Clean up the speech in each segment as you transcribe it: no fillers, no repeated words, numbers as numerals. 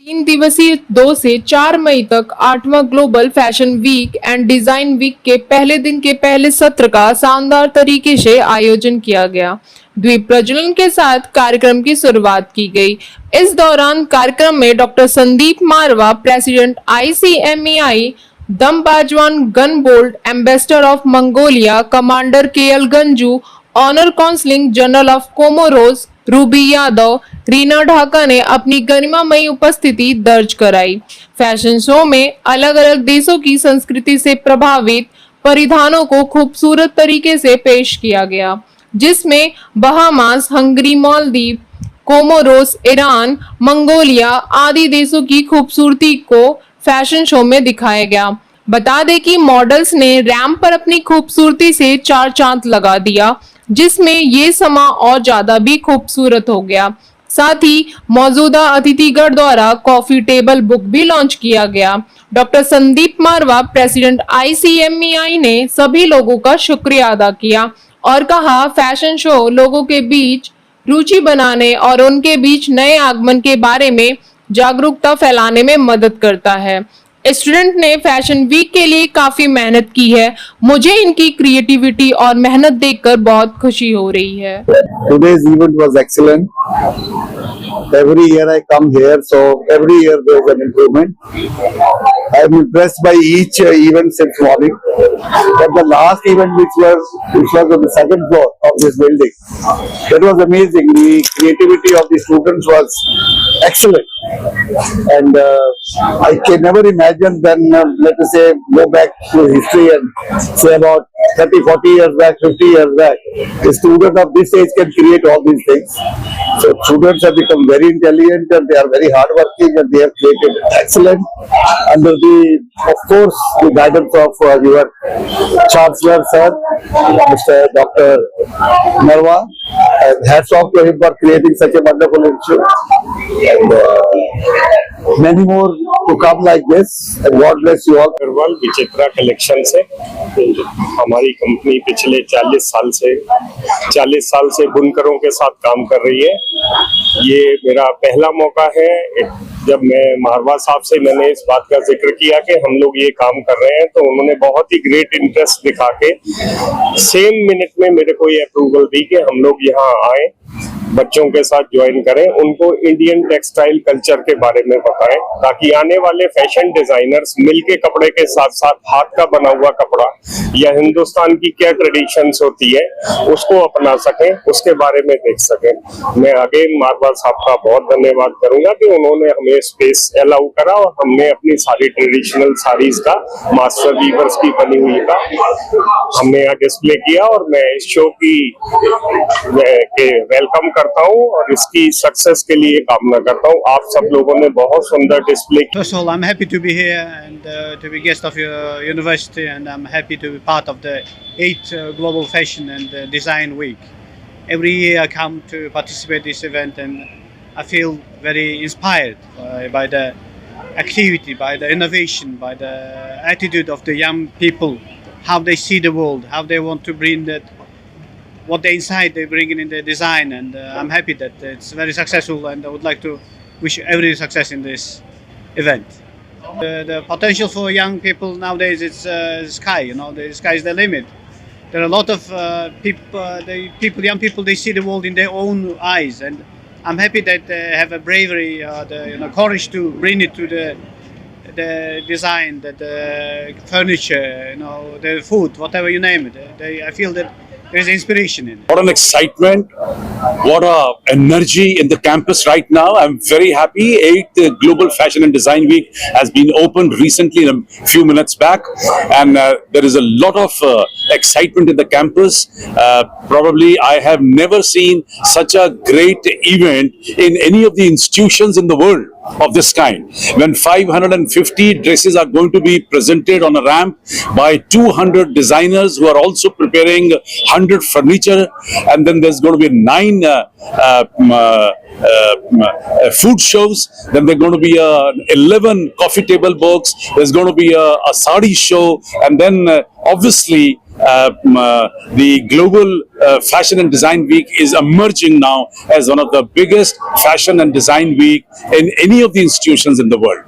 3 दिवसीय 2 से 4 मई तक 8वां global fashion week and design week के पहले दिन के पहले सत्र का शानदार तरीके से आयोजन किया गया। द्वीप प्रज्वलन के साथ कार्यक्रम की शुरुआत की गई। इस दौरान कार्यक्रम में doctor Sandeep Marwah, president ICMEI, Dambajav Ganbold ambassador of Mongolia, commander KL Ganju, honour counselling general of Comoros Ruby Yadav, Reena Dhaka ने अपनी गरिमामयी उपस्थिति दर्ज कराई। फैशन शो में अलग अलग देशों की संस्कृति से प्रभावित परिधानों को खूबसूरत तरीके से पेश किया गया, जिसमें Bahamas, Hungary, Maldives, Comoros, Iran, Mongolia आदि देशों की खूबसूरती को फैशन शो में दिखाया गया। बता दें कि मॉडल्स ने रैंप पर अपनी खूबसूरती से चार चांद लगा दिया, जिसमें ये समा और ज्यादा भी खूबसूरत हो गया। साथ ही मौजूदा अतिथिगण द्वारा कॉफी टेबल बुक भी लॉन्च किया गया। Doctor Sandeep Marwah, president ICMEI, ने सभी लोगों का शुक्रिया अदा किया और कहा, फैशन शो लोगों के बीच रुचि बनाने और उनके बीच नए आगमन के बारे में जागरूकता फैलाने में मदद करता है। स्टूडेंट ने फैशन वीक के लिए काफी मेहनत की है। मुझे इनकी क्रिएटिविटी और मेहनत देखकर बहुत खुशी हो रही है। Today's event was excellent. Every year I come here, so every year there is an improvement. I am impressed by each event since morning. But the last event, which was on the second floor of this building, that was amazing. The creativity of the students was excellent, and I can never imagine then. Let us say, go back to history and say about 30, 40 years back, 50 years back, a student of this age can create all these things. So students have become very intelligent and they are very hardworking and they have created excellent under the, of course, the guidance of your Chancellor Sir, Mr. Dr. Marwa. And hats off to him for creating such a wonderful institute. And many more to come like this. And God bless you all. Agarwal Vichitra collection से हमारी company पिछले 40 साल से बुनकरों के साथ काम कर रही है। ये मेरा पहला मौका है जब मैं मारवा साहब से मैंने इस बात का जिक्र किया कि हम लोग ये काम कर रहे हैं, तो उन्होंने बहुत ही ग्रेट इंटरेस्ट दिखा के सेम मिनट में मेरे को ये अप्रूवल दी कि हम लोग यहाँ आए, बच्चों के साथ ज्वाइन करें, उनको इंडियन टेक्सटाइल कल्चर के बारे में बताएं, ताकि आने वाले फैशन डिजाइनर्स मिलके कपड़े के साथ साथ हाथ का बना हुआ कपड़ा या हिंदुस्तान की क्या ट्रेडिशंस होती है उसको अपना सकें, उसके बारे में देख सकें। मैं अगेन मारवा साहब का बहुत धन्यवाद करूंगा कि उन्होंने हमें स्पेस अलाउ करा और हमने अपनी सारी ट्रेडिशनल साड़ीज का, मास्टर वीवर्स की बनी हुई का हमने यहाँ डिस्प्ले किया, और मैं इस शो की वेलकम करता हूँ और इसकी सक्सेस के लिए कामना करता हूँ। आप सब लोगों ने बहुत सुंदर display. First of all, I'm happy to be here and to be guest of your university, and I'm happy to be part of the 8th Global Fashion and Design Week. Every year I come to participate in this event and I feel very inspired by the activity, by the innovation, by the attitude of the young people, how they see the world, how they want to bring that, what they inside they bring in the design, and I'm happy that it's very successful, and I would like to wish every success in this event. The potential for young people nowadays is sky. The sky is the limit. There are a lot of young people. They see the world in their own eyes, and I'm happy that they have a bravery, the courage to bring it to the design, the furniture, the food, whatever you name it. I feel that there's inspiration in it. What an excitement, what a energy in the campus right now. I'm very happy. 8th Global Fashion and Design Week has been opened recently, a few minutes back, and there is a lot of excitement in the campus. Probably I have never seen such a great event in any of the institutions in the world of this kind, when 550 dresses are going to be presented on a ramp by 200 designers who are also preparing 100 furniture, and then there's going to be 9 food shows, then there's going to be 11 coffee table books, there's going to be a sari show, and then obviously the global fashion and design week is emerging now as one of the biggest fashion and design week in any of the institutions in the world.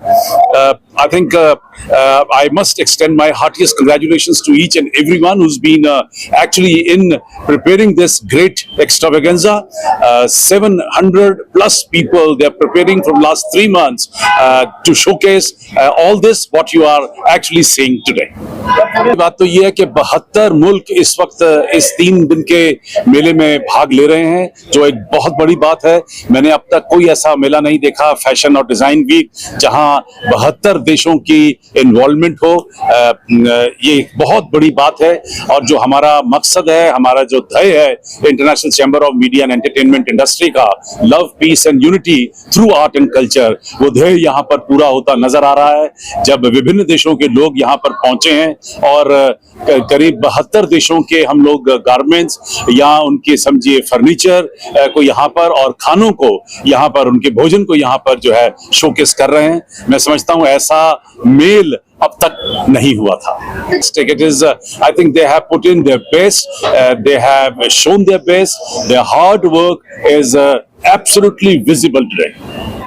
I think I must extend my heartiest congratulations to each and everyone who's been actually in preparing this great extravaganza. 700 plus people, they're preparing from last 3 months to showcase all this what you are actually seeing today. बात तो ये है कि 72 मुल्क इस वक्त इस 3 दिन के मेले में भाग ले रहे हैं, जो एक बहुत बड़ी बात है। मैंने अब तक कोई ऐसा मेला नहीं देखा फैशन और डिजाइन वीक जहां 72 देशों की इन्वॉल्वमेंट हो। ये एक बहुत बड़ी बात है और जो हमारा मकसद है, हमारा जो ध्येय है international chamber of media and entertainment industry का, love peace and unity through art and culture, वो ध्येय यहाँ पर पूरा होता नजर आ रहा है जब विभिन्न देशों के लोग यहाँ पर पहुंचे हैं और करीब 72 देशों के हम लोग गारमेंट्स या उनके समझिए फर्नीचर को यहाँ पर और खानों को यहाँ पर, उनके भोजन को यहाँ पर जो है शोकेस कर रहे हैं। मैं समझता हूँ ऐसा मेल अब तक नहीं हुआ था। It is, I think they have put in their best, they have shown their best, their hard work is absolutely visible today.